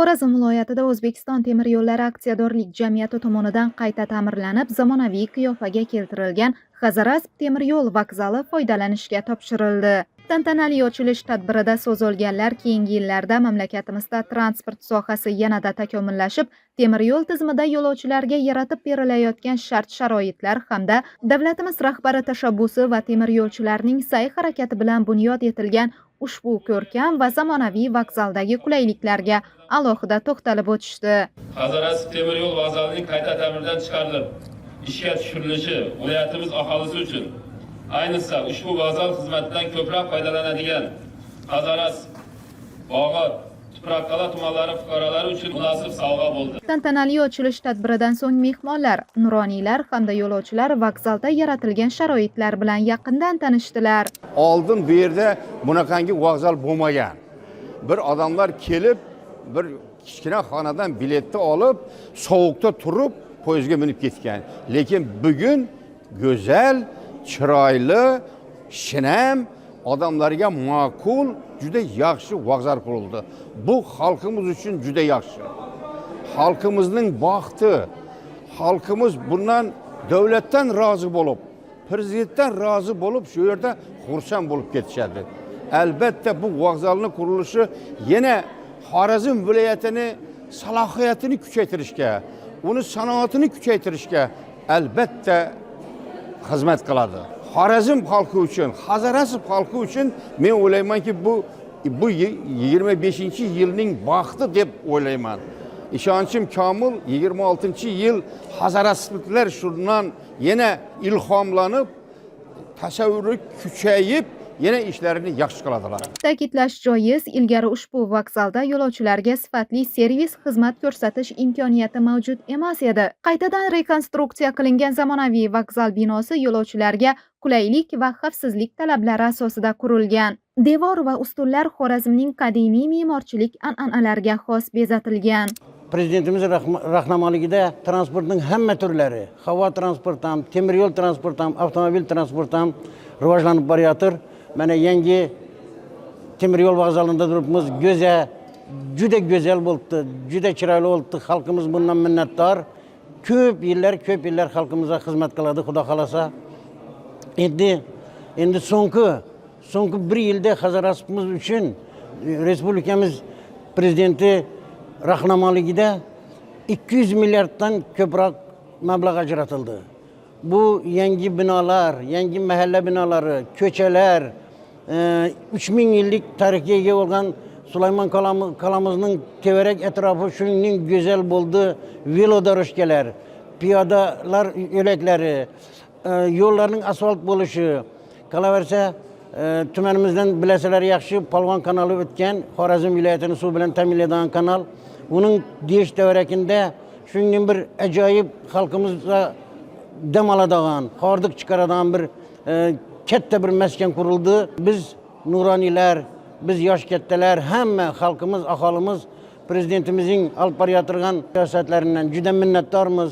Xorazm viloyatida O'zbekiston temir yo'llari aksiyadorlik jamiyati tomonidan qayta ta'mirlanib, zamonaviy qiyofaga keltirilgan Xazaras temir yo'l vokzali foydalanishga topshirildi. Tantanali ochilish tadbirida so'z olganlar keyingi yillarda mamlakatimizda transport sohasi yanada takomillashib, temir yo'l tizimida yo'lovchilarga yaratib berilayotgan shart-sharoitlar hamda davlatimiz rahbari tashabbusi va temir yo'lchilarning sa'y-harakati bilan bunyod etilgan ushbu ko'rkam va zamonaviy vokzaldagi qulayliklarga alohida to'xtalib o'tishdi. Xazaras temir yo'l vokzalining qayta ta'mirdan chiqarilib, ishga tushirilishi viloyatimiz aholisi uchun, ayniqsa ushbu vokzal xizmatidan ko'proq foydalanadigan Xazaras, Bog'ot, Tuproqqal'a tumanlari fuqarolari uchun munosib sovg'a bo'ldi. Tantanali ochilish tadbiridan so'ng mehmonlar, nuroniylar hamda yo'lovchilar vokzalda yaratilgan sharoitlar bilan yaqindan tanishdilar. Oldin bu yerda bunaqangi vokzal bo'lmagan. Bir odamlar kelib, bir kichkina xonadan biletni olib, sovuqda turib, poyezdga minib ketgan. Lekin bugun go'zal, chiroyli, shinam, odamlarga ma'qul, juda yaxshi vokzal qurildi. Bu xalqimiz uchun juda yaxshi. Xalqimizning baxti, xalqimiz bundan davlatdan rozi bo'lib, prezidentdan rozi bo'lib, shu yerda xursand bo'lib ketishadi. Albatta bu vokzalning qurilishi yana Xorazm viloyatini salohiyatini kuchaytirishga, uni sanoatini kuchaytirishga albatta xizmat qiladi. Xorazm xalqi uchun, Xazaras xalqi uchun men o'ylaymanki bu 25-yilning baxti deb o'ylayman. İşonchim komil, 26-yil Xazarasliklar shundan yana ilhomlanib, tasavvuri kuchayib, yana ishlarini yaxshi qiladilar. Ta'kidlash joiz, ilgari ushbu vokzalda yo'lovchilarga sifatli servis xizmat ko'rsatish imkoniyati mavjud emas edi. Qaytadan rekonstruksiya qilingan zamonaviy vokzal binosi yo'lovchilarga qulaylik va xavfsizlik talablari asosida qurilgan. Devor va ustunlar Xorazmning qadimiy me'morchilik an'analariga xos bezatilgan. Prezidentimiz rahnamoligida transportning hamma turlari, havo transporti ham, temir yo'l transporti ham, avtomobil transporti ham rivojlanib borayotir. Mana yangi temir yo'l vokzalida turibmiz. Juda go'zal bo'ldi, juda chiroyli bo'ldi. Xalqimiz bundan minnatdor. Ko'p yillar xalqimizga xizmat qiladi, Xudo xolasa. Endi so'nggi bir yilda Xazarasimiz uchun respublikamiz prezidenti rahnamoligida 200 milliarddan ko'proq mablag' ajratildi. Bu yangi binolar, yangi mahalla binolari, ko'chalar, 3000 yillik tarixga ega bo'lgan Sulaymon Kalomimizning tevarak atrofi shuningdek go'zal bo'ldi. Velodorojkalar, piyodalar yo'laklari, yo'llarning asfalt bo'lishi, qolaversa tumanimizdan bilasizlar yaxshi Polvon kanali o'tgan, Xorazm viloyatini suv bilan ta'minlaydigan kanal. Uning deyish tavarakida shuningdek bir ajoyib xalqimizga dam oladigan, hordiq chiqaradigan bir katta bir maskan qurildi. Biz nuroniylar, biz yosh kattalar, hamma xalqimiz, aholimiz prezidentimizning olib borayotgan siyosatlaridan juda minnatdormiz.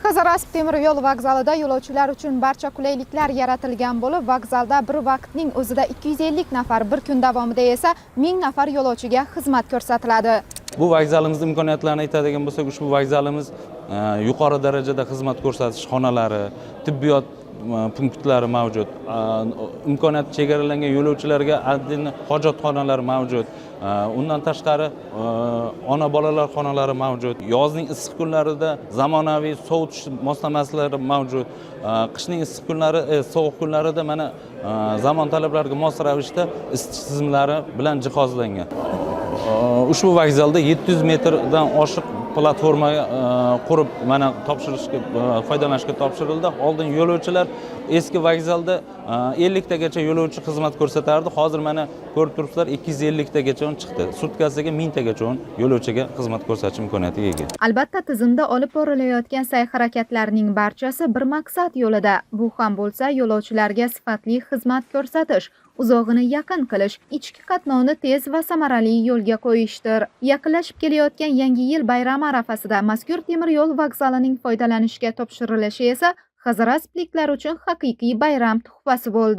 Xazaras temir yo'l vokzalida yo'lovchilar uchun barcha qulayliklar yaratilgan bo'lib, vokzalda bir vaqtning o'zida 250 nafar, bir kun davomida esa 1000 nafar yo'lovchiga xizmat ko'rsatiladi. Bu vokzalimizning imkoniyatlarini aytadigan bo'lsak, ushbu vokzalimiz yuqori darajada xizmat ko'rsatish xonalari, tibbiyot punktlari mavjud. Imkoniyati chegaralangan yo'lovchilarga hojatxonalar mavjud. Undan tashqari ona bolalar xonalari mavjud. Yozning issiq kunlarida zamonaviy sovutish moslamasalari mavjud. Qishning issiq kunlari, sovuq kunlarida mana zamon talablariga mos ravishda isitish tizimlari bilan jihozlangan. Ushbu vokzalda 700 metrdan oshiq platforma qurib mana foydalanishga topshirildi. Oldin yo'lovchilar eski vokzalda 50 tagacha yo'lovchi xizmat ko'rsatardi. Hozir mana ko'rib turibsizlar 250 tagacha chiqdi. Sutkasiga 1000 tagacha yo'lovchiga xizmat ko'rsatish imkoniyatiga ega. Albatta tizimda olib borilayotgan sa'y-harakatlarning barchasi bir maqsad yo'lida. Bu ham bo'lsa yo'lovchilarga sifatli xizmat ko'rsatish, uzog'ini yaqin qilish, ichki qatnovni tez va samarali yo'lga qo'yishdir. Yaqinlashib kelayotgan Yangi yil bayrami arafasida mazkur temir yo'l vokzalining foydalanishga topshirilishi esa Xazaras uchun haqiqiy bayram tuhfasi bo'ldi.